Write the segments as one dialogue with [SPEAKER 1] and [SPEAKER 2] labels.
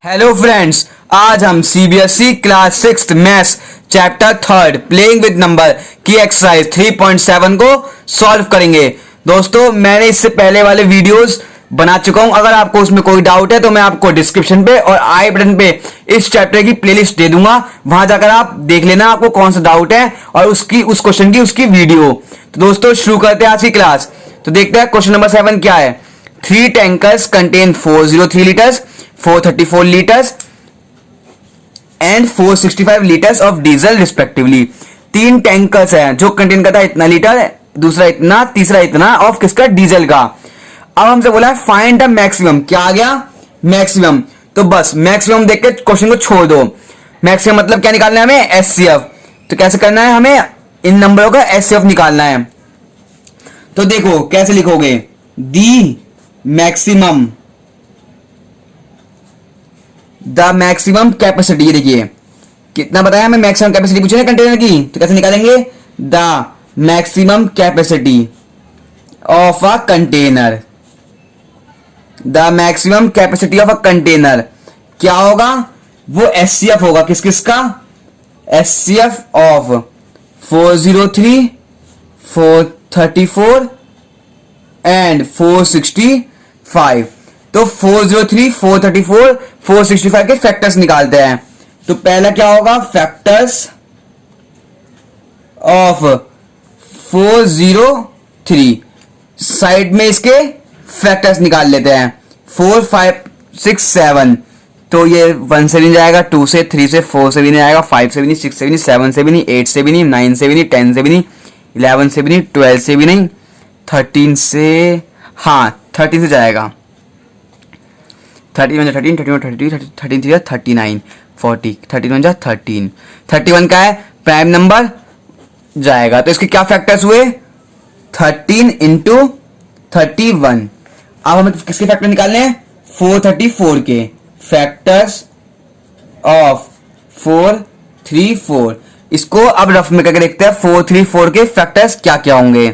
[SPEAKER 1] Hello friends, आज हम CBSE class 6 maths chapter 3 playing with number की एक्सरसाइज 3.7 को सॉल्व करेंगे। दोस्तों, मैंने इससे पहले वाले वीडियोस बना चुका हूं। अगर आपको उसमें कोई डाउट है तो मैं आपको डिस्क्रिप्शन पे और आई बटन पे इस चैप्टर की प्लेलिस्ट दे दूंगा, वहां जाकर आप देख लेना आपको कौन सा डाउट है और उस क्वेश्चन की उसकी वीडियो। तो दोस्तों, शुरू करते हैं आज की क्लास। तो देखते हैं क्वेश्चन नंबर 7 क्या है। 3 tankers contain 403 litres, 434 litres and 465 litres of diesel respectively. 3 tankers हैं जो कंटेन करता है इतना लीटर, दूसरा इतना, तीसरा इतना ऑफ किसका, डीजल का। अब हमसे बोला है फाइंड द मैक्सिमम। क्या आ गया, मैक्सिमम। तो बस मैक्सिमम देख के क्वेश्चन को छोड़ दो। मैक्सिमम मतलब क्या निकालना है हमें, एचसीएफ। तो कैसे करना है, हमें इन नंबरों का एचसीएफ निकालना है। तो देखो कैसे लिखोगे, the maximum, the maximum capacity. ये देखिए कितना बताया हमें, मैक्सिमम कैपेसिटी पूछे ना कंटेनर की, तो कैसे निकालेंगे, the maximum capacity of a container. The maximum capacity of a container क्या होगा, वो एचसीएफ होगा। किस किस का, एचसीएफ ऑफ 403, 434 एंड 465। तो 403, 434, 465 के फैक्टर्स निकालते हैं। तो पहला क्या होगा, फैक्टर्स ऑफ 403। साइड में इसके फैक्टर्स निकाल लेते हैं। 4, 5, 6, 7। तो ये 1 से भी नहीं जाएगा, 2 से, 3 से, 4 से भी नहीं आएगा, 5 से भी नहीं, 6 से भी नहीं, 7 से भी नहीं, 8 से भी नहीं, 9 से भी नहीं, 10 से भी नहीं, 11 से भी नहीं, 12 से भी नहीं, 13 से, हाँ 13 से जाएगा। 31 13, 31 32, 33 39, 40, 31 13, 31 का है प्राइम नंबर जाएगा। तो इसके क्या फैक्टर्स हुए, 13 इंटू 31। अब हमें किसके फैक्टर निकालने हैं, 434 के फैक्टर्स ऑफ 434। इसको अब रफ में करके देखते हैं 434 के फैक्टर्स क्या क्या होंगे।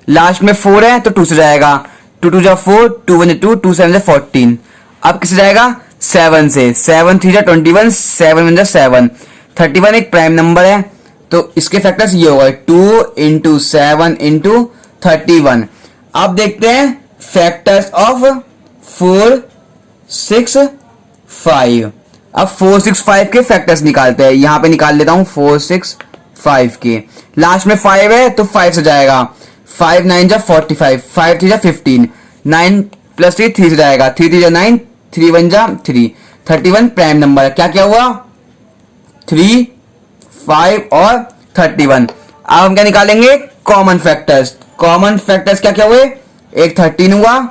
[SPEAKER 1] लास्ट में 4 है तो 2 से जाएगा, 2 2 जा 4, 2 1 2, 2 7 14। अब किससे जाएगा, 7 से, 7 3 जा 21, 7 1 जा 7। 31 एक प्राइम नंबर है तो इसके फैक्टर्स ये होगा 2 इंटू 7 इंटू 31। अब देखते हैं फैक्टर्स ऑफ 465। अब 465 के फैक्टर्स निकालते हैं। यहां पे निकाल लेता हूं 465 के। लास्ट में 5 है तो 5 से जाएगा, 5 9 जा 45, 5 3 जा 15, 9 प्लस 3 3 से जाएगा, 3 3 जा 9, 3 1 जा 3। 31 प्राइम नंबर है। क्या क्या हुआ, 3, 5 और 31। अब हम क्या निकालेंगे, कॉमन फैक्टर्स। कॉमन फैक्टर्स क्या क्या हुए, एक 13 हुआ,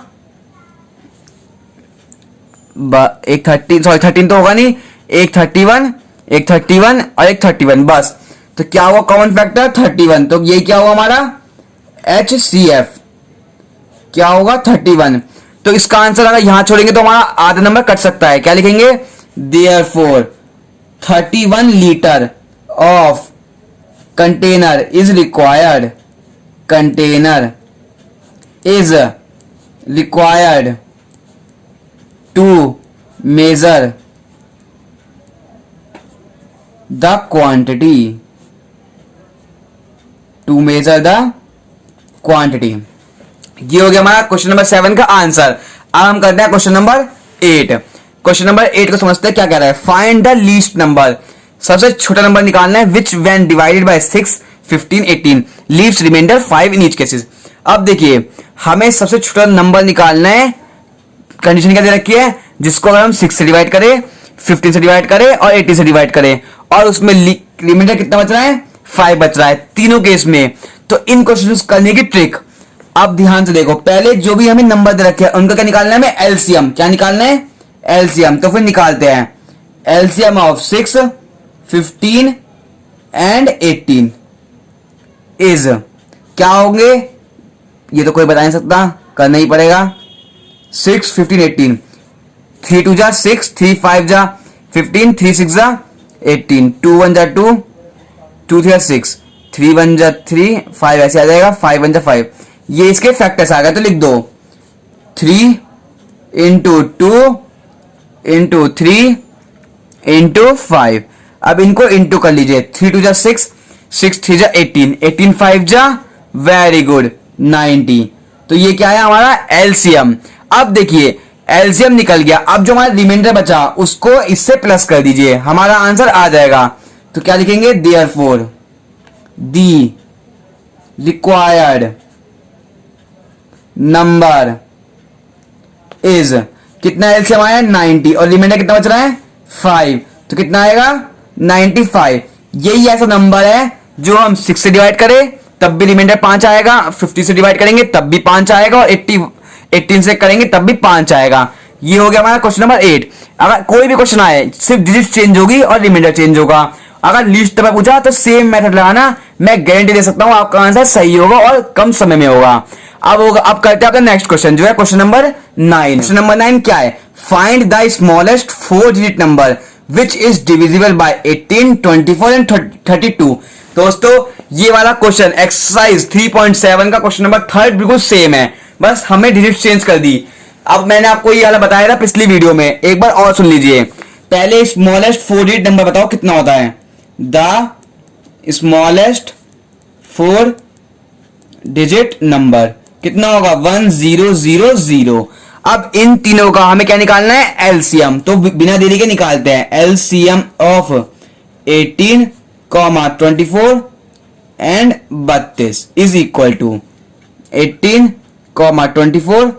[SPEAKER 1] एक 13 तो होगा नहीं, एक 31, एक 31 और एक 31 बस। तो क्या हुआ कॉमन फैक्टर, 31। तो ये क्या हुआ हमारा HCF, क्या होगा 31। तो इसका आंसर अगर यहां छोड़ेंगे तो हमारा आधा नंबर कट सकता है। क्या लिखेंगे, therefore 31 litre of container is required, container is required to measure the quantity, to measure the quantity. ये हो गया हमारा क्वेश्चन नंबर 7 का आंसर। अब हम करते हैं क्वेश्चन नंबर 8। क्वेश्चन नंबर 8 को समझते हैं क्या कह रहा है, फाइंड द लीस्ट नंबर। सबसे छोटा नंबर निकालना है which when divided by 6, 15, 18 leaves reminder 5 in each cases. अब देखिए हमें सबसे छोटा नंबर निकालना है। कंडीशन क्या दे रखी है, जिसको अगर हम 6 से डिवाइड करें, 15 से डिवाइड करें और 18 से डिवाइड करें और उसमें रिमाइंडर कितना बच रहा है, 5 बच रहा है तीनों केस में। तो इन क्वेश्चन करने की ट्रिक अब ध्यान से देखो। पहले जो भी हमें नंबर दे रखे हैं उनका क्या निकालना है, हमें एलसीएम। क्या निकालना है, एलसीएम। तो फिर निकालते हैं एलसीएम ऑफ 6, 15 एंड 18 इज क्या होंगे, ये तो कोई बता नहीं सकता, करना ही पड़ेगा। 6, 15, 18, 3 2 जा 6, 3 5 जा 15, 3 6 जा 18, 2 1 जा 2, 2 3 जा 6, 3 1 जा 3, 5 ऐसे आ जाएगा, 5 1 जा 5। ये इसके फैक्टर्स आ गए तो लिख दो 3 इंटू 2 इंटू 3 इंटू 5। अब इनको इंटू कर लीजिए, 3 2 जा 6, 6 3 जा 18, 18 5 जा वेरी गुड 90। तो ये क्या है हमारा एलसीएम। अब देखिए एलसीएम निकल गया, अब जो हमारा रिमाइंडर बचा उसको इससे प्लस कर दीजिए, हमारा आंसर आ जाएगा। तो क्या लिखेंगे, therefore the required number is, कितना एलसीएम आया 90 और रिमाइंडर कितना बच रहा है 5, तो कितना आएगा 95। यही ऐसा नंबर है जो हम 6 से डिवाइड करें तब भी रिमाइंडर 5 आएगा, 50 से डिवाइड करेंगे तब भी 5 आएगा और 18 से करेंगे तब भी 5 आएगा। ये हो गया हमारा क्वेश्चन नंबर 8। अगर कोई भी क्वेश्चन आए सिर्फ डिजिट चेंज होगी और रिमाइंडर चेंज होगा। अगर लीस्ट में पूछा तो सेम मेथड लगाना, मैं गारंटी दे सकता हूं आपका आंसर सही होगा और कम समय में होगा। अब करते हैं अपना नेक्स्ट क्वेश्चन जो है क्वेश्चन नंबर 9। क्वेश्चन नंबर 9 क्या है, find the smallest 4 digit number which is divisible by 18, 24 and 32। दोस्तों ये वाला क्वेश्चन एक्सरसाइज 3.7 का क्वेश्चन नंबर 3 बिल्कुल सेम है, बस हमें डिजिट चेंज कर दी। अब मैंने आपको ये वाला बताया था पिछली वीडियो में, एक बार और सुन लीजिए। पहले स्मॉलेस्ट 4 डिजिट नंबर बताओ कितना होता है, द स्मॉलेस्ट 4 डिजिट नंबर कितना होगा 1000। अब इन तीनों का हमें क्या निकालना है, एलसीएम। तो बिना देरी के निकालते हैं, LCM of 18, 24 and 32 is equal to 18, 24,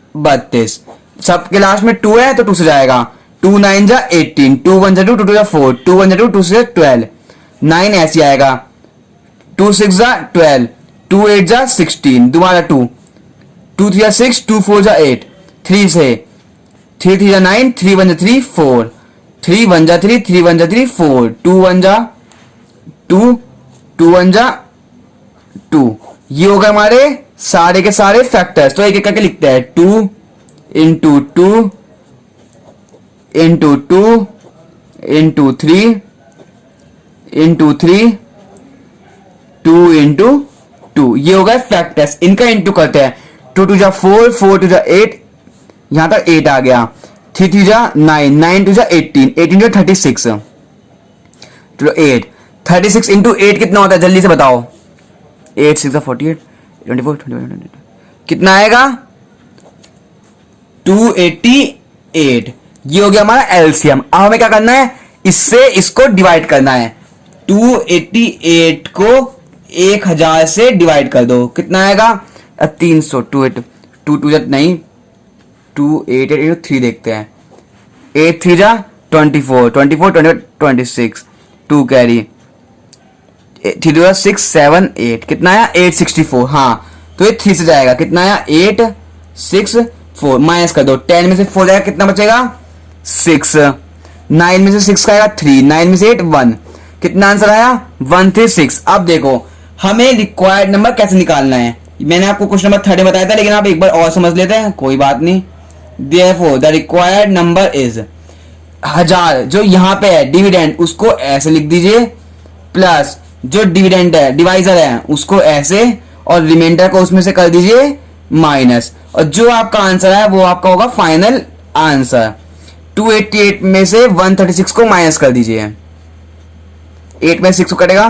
[SPEAKER 1] 32। सबके लास्ट में 2 है तो 2 से जाएगा, 2 9 जा 18, 2 1 जा 2, 2 2 जा 4, 2 1 जा 2, 2 से 12, 9 ऐसे आएगा, 2 6 जा 12, 2 8 जा 16, दोबारा 2 2 3 जा 6, 2 4 जा 8, 3 से 3 3 जा 9, 3 1 जा 3 4, 3 1 जा 3, 3 1 जा 3 4, 2 1 जा 2, 2 1 जा 2। ये होगा हमारे सारे के सारे फैक्टर्स। तो एक एक करके लिखते हैं, 2 into 2 into 2 into 3 into 3, 2 into 2। ये होगा फैक्टर्स, इनका इंटू करते हैं, 2 2 जा 4, 4 2 जा 8, यहां तक 8 आ गया, 3 3 जा 9, 9 2 जा 18, 18 जा 36, चलो 8, 36 इंटू 8 कितना होता है जल्दी से बताओ, 8 6 48, 24 21 कितना आएगा 288। ये हो गया हमारा एलसीएम। अब हमें क्या करना है, इससे इसको डिवाइड करना है, 288 को 1000 से डिवाइड कर दो, कितना आएगा 300, 2 2 नहीं 288 3 देखते हैं, 8 3 जा 24, 24 24 26, 2 कैरी, 3 2 6 7 8, कितना आया 864। हाँ तो ये 3 से जाएगा, कितना आया 864, माइनस कर दो, 10 में से 4 जाएगा कितना बचेगा 6, 9 में से 6 का आएगा 3, 9 में से 8 1, कितना आंसर आया 136। अब देखो हमें रिक्वायर्ड नंबर कैसे निकालना है, मैंने आपको क्वेश्चन नंबर 3 बताया था लेकिन आप एक बार और समझ लेते हैं, कोई बात नहीं। Therefore the required number is 1000, जो यहां पे है डिविडेंड उसको ऐसे लिख दीजिए, प्लस जो डिविडेंड है डिवाइजर है उसको ऐसे, और रिमाइंडर को उसमें से कर दीजिए माइनस, और जो आपका आंसर है वो आपका होगा फाइनल आंसर। 288 में से 136 को माइनस कर दीजिए, 8 में 6 कटेगा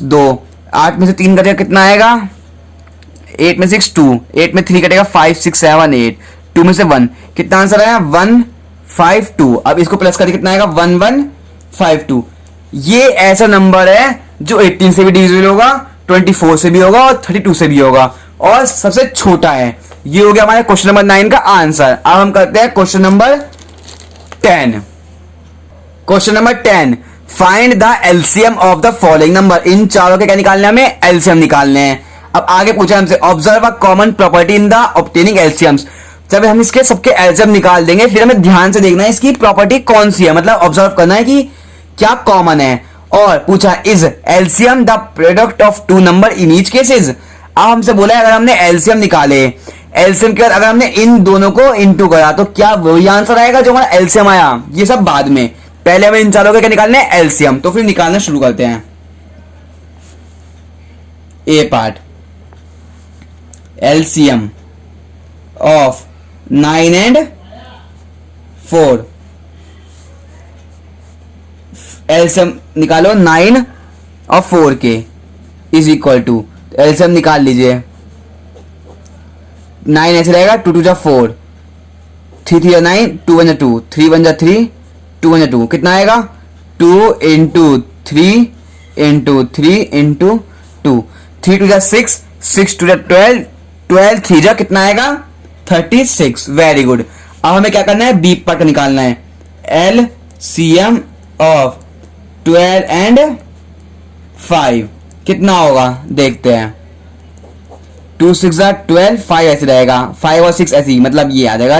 [SPEAKER 1] 2, 8 में से 3 कटेगा कितना आएगा 8 में 6 2, 8 में 3 कटेगा 5 6 7 8, 2 में से 1, कितना आंसर आया 152। अब इसको प्लस करके कितना आएगा 1152। ये ऐसा नंबर है जो 18 से भी डिविजिबल होगा, 24 से भी होगा और 32 से भी होगा, और सबसे छोटा है। ये हो गया हमारे क्वेश्चन नंबर 9 का आंसर। अब हम करते हैं question number 10। Question number 10, find the LCM of the following number. इन चारों के क्या निकालने हमें एलसीएम निकालने हैं। अब आगे पूछा हमसे, observe a common property in the obtaining LCMs. जब हम इसके सबके एलसीएम निकाल देंगे फिर हमें ध्यान से देखना है इसकी प्रॉपर्टी कौन सी है, मतलब ऑब्जर्व करना है कि क्या कॉमन है। और पूछा is LCM the product of two number in each cases. अब हमसे बोला है अगर हमने एलसीएम निकाले, एलसीएम के बाद अगर हमने इन दोनों को इनटू करा तो क्या वही आंसर आएगा जो हमारा एलसीएम आया। ये सब बाद में, पहले हमें इन चारों के क्या निकालने हैं एलसीएम। तो फिर निकालना शुरू करते हैं। A part, LCM of 9 and 4, LCM निकालो 9 और 4 के इज इक्वल टू, एलसीएम निकाल लीजिए। 9 ऐसे रहेगा, 2 2 जा 4, 3 3 जा 9, 2 1 जा 2, 3 1 जा 3, 2 1 जा 2, कितना आएगा 2 इंटू 3 इंटू 3 इंटू 2, 3 2 जा 6, 6 2 जा 12, 12 3 जा कितना आएगा 36। Very good. अब हमें क्या करना है, बी पार्ट निकालना है। एलसीएम ऑफ 12 एंड 5 कितना होगा देखते हैं। 2 6 जा 12, 5 ऐसे रहेगा, 5 और 6 ऐसे ही, मतलब ये आ जाएगा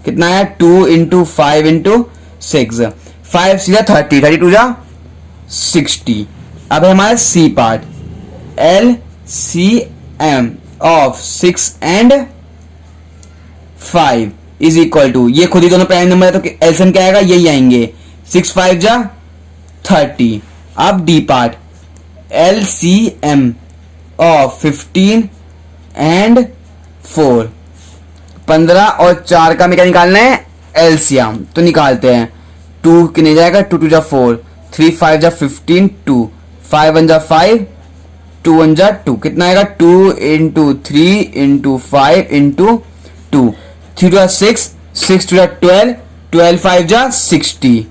[SPEAKER 1] कितना है 2 इंटू 5 इंटू 6, 5 सीधा 30, 32 जा 60। अब है हमारा C part, L C M of 6 and 5 is equal to, ये खुद ही दोनों प्राइम नंबर है तो एलसीएम क्या आएगा, यही आएंगे, 6 5 जा 30। अब D part, L C M of 15 and 4, 15 और 4 का हमें क्या निकालना है एलसीएम, तो निकालते हैं। 2 कितने जाएगा, 2 2 जा 4, 3 5 जा 15, 2 5 1 जा 5, 2 1 जा 2, कितना आएगा 2 इंटू 3 इंटू 5 इंटू 2, 3 2 जा 6, 6 2 जा 12, 12 5 जा 60,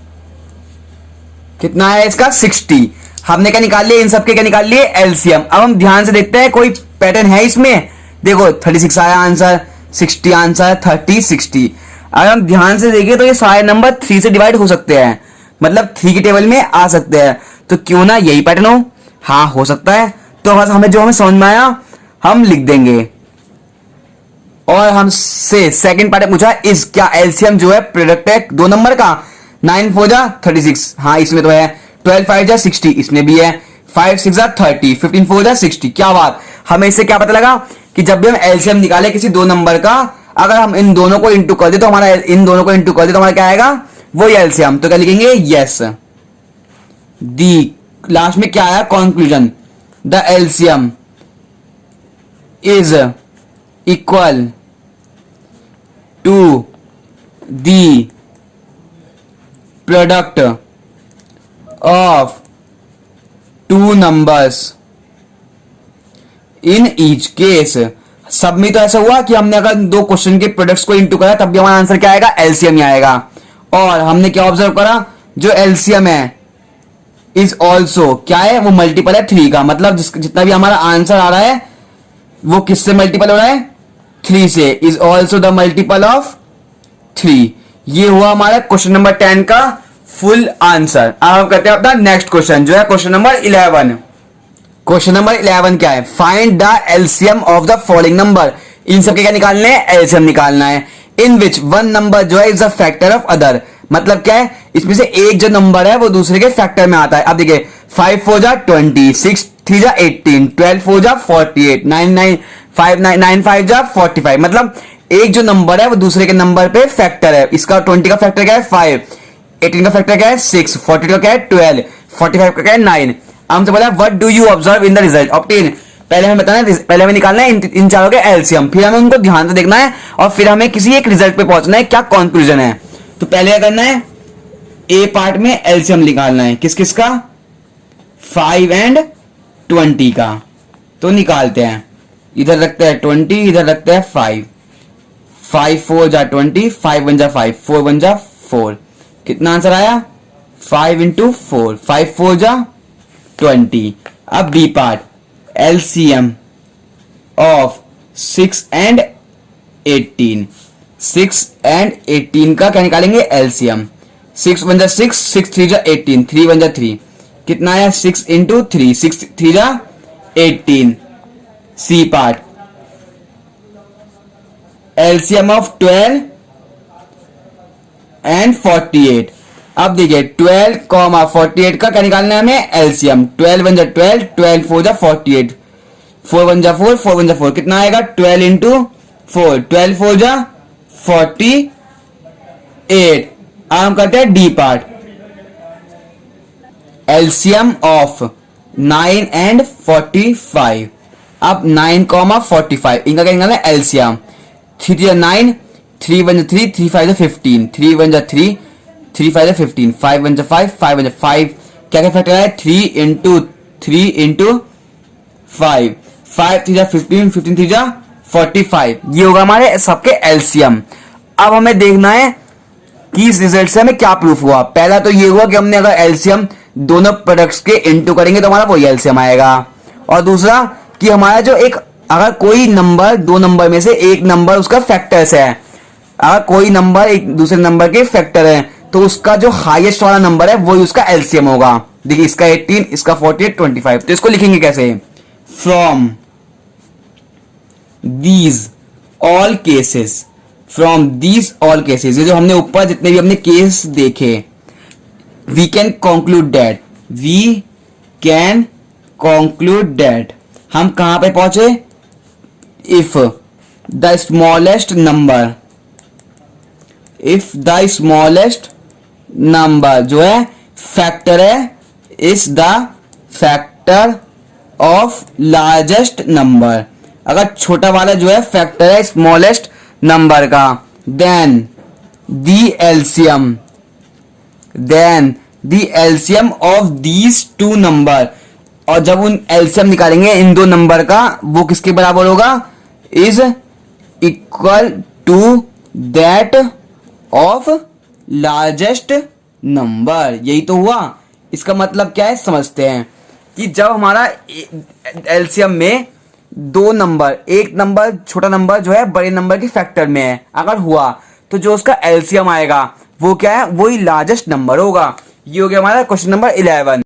[SPEAKER 1] कितना है इसका 60। हमने क्या निकाल लिया, इन सबके क्या निकाल लिए एलसीएम। अब हम ध्यान से देखते हैं कोई पैटर्न है इसमें। देखो 36 आया आंसर, 60 आंसर, 30 60। अगर हम ध्यान से देखें तो ये सारे नंबर 3 से डिवाइड हो सकते हैं, मतलब 3 की टेबल में आ सकते हैं, तो क्यों ना यही पैटर्न हो। हाँ हो सकता है, तो बस हमें जो हमें समझ में आया हम लिख देंगे। और हमसे सेकंड पार्ट पूछा इस क्या एलसीएम जो है प्रोडक्ट है 2 नंबर का, 9 4 जा 36, हाँ इसमें तो है, 12 5 जा 60 इसमें भी है, 5 6 जा 30, 15 4 जा 60। क्या बात, हमें इससे क्या पता लगा कि जब भी हम एलसीएम निकाले किसी 2 नंबर का, अगर हम इन दोनों को इंटू कर दे तो हमारा इन दोनों को इंटू कर दे तो हमारा क्या आएगा वो एलसीएम। तो क्या लिखेंगे, यस दी, लास्ट में क्या आया conclusion, the LCM is equal to the product of 2 numbers in each case. सब में तो ऐसा हुआ कि हमने अगर 2 क्वेश्चन के प्रोडक्ट्स को इंटू करा तब भी हमारा आंसर क्या आएगा, एलसीएम ही आएगा। और हमने क्या ऑब्जर्व करा, जो एलसीएम है इज ऑल्सो क्या है, वो मल्टीपल है 3 का, मतलब जितना भी हमारा आंसर आ रहा है वो किससे मल्टीपल हो रहा है, 3 से, is also the multiple of 3। ये हुआ हमारा क्वेश्चन नंबर 10 का फुल आंसर। अब हम करते हैं अपना नेक्स्ट क्वेश्चन जो है क्वेश्चन नंबर 11। क्वेश्चन नंबर 11 क्या है, find the LCM of the following number. इन सबके क्या निकालना है, एलसीएम निकालना है। इन विच वन नंबर जो है is the factor of other, मतलब क्या है इसमें से एक जो नंबर है वो दूसरे के फैक्टर में आता है। अब देखिए 5 4 जा 20, 6 3 जा 18, 12 4 जा 48, 9 5 जा 45, मतलब एक जो नंबर है वो दूसरे के नंबर पे फैक्टर है। इसका 20 का फैक्टर क्या है 5, 18 का फैक्टर क्या है 6, 42 का क्या है 12, 45 का क्या है 9। हमसे बोला what do you observe in the result obtain. पहले हमें बताना है, पहले हमें निकालना है इन चारों के एलसीएम, फिर हमें उनको ध्यान से देखना है और फिर हमें किसी एक रिजल्ट पे पहुंचना है, क्या कंक्लूजन है। तो पहले क्या करना है, ए पार्ट में एलसीएम निकालना है, किस किस का, 5 एंड 20 का। तो निकालते हैं, इधर रखते हैं 20, इधर रखते हैं 5, 5 4 जा 20, 5 1 जा 5, 4 1 जा 4, कितना आंसर आया 5 इंटू 4, 5 4 जा 20। अब B part, LCM of 6 and 18, 6 and 18 का क्या निकालेंगे एलसीएम। 6 1 जा 6, 6 3 जा 18, 3 1 जा 3, कितना आया 6 इंटू 3, 6 3 जा 18। C part, LCM of 12 and 48। अब देखिए 12 48 का क्या निकालना है हमें एलसीएम। 12 1 जा 12, 12 4 जा 48, 4 1 जा 4, 4 1 जा 4, कितना आएगा 12 इंटू 4, 12 4 जा 48। अब हम करते हैं D part, LCM of 9 and 45। अब 9 45 इनका क्या निकालना है एलसीएम। 3 3 जा 9, 3 1 3, 3 5 15, 3 1 3, 3 5 15, 5 1 5, 5 1 5, क्या क्या फैक्टर है 3 इंटू 3 इंटू 5, 5 3 15, 15 3 45, ये होगा हमारे सबके एलसीएम। अब हमें देखना है कि इस रिजल्ट से हमें क्या प्रूफ हुआ। पहला तो ये हुआ कि हमने अगर एलसीएम दोनों प्रोडक्ट्स के इनटू करेंगे तो हमारा वही एलसीएम आएगा, और दूसरा कि हमारा जो एक अगर कोई नंबर दो नंबर में से एक नंबर उसका फैक्टर्स है, अगर कोई नंबर एक दूसरे नंबर के फैक्टर है तो उसका जो हाईएस्ट वाला नंबर है वही उसका एलसीएम होगा। देखिए इसका 18, इसका 48, 25, तो इसको लिखेंगे कैसे, from these all cases, from these all cases, ये जो हमने ऊपर जितने भी हमने केस देखे, we can conclude that, we can conclude that, हम कहां पे पहुंचे, if the smallest number, if the smallest number जो है फैक्टर है is the factor of largest number, अगर छोटा वाला जो है फैक्टर है स्मॉलेस्ट नंबर का, then the LCM of these two number, और जब उन एलसीएम निकालेंगे इन दो नंबर का वो किसके बराबर होगा, is equal to that of largest number. यही तो हुआ। इसका मतलब क्या है समझते हैं कि जब हमारा एलसीएम में दो नंबर, एक नंबर छोटा नंबर जो है बड़े नंबर के फैक्टर में है अगर हुआ तो जो उसका एलसीएम आएगा वो क्या है, वही लार्जेस्ट नंबर होगा। ये हो गया हमारा क्वेश्चन नंबर 11।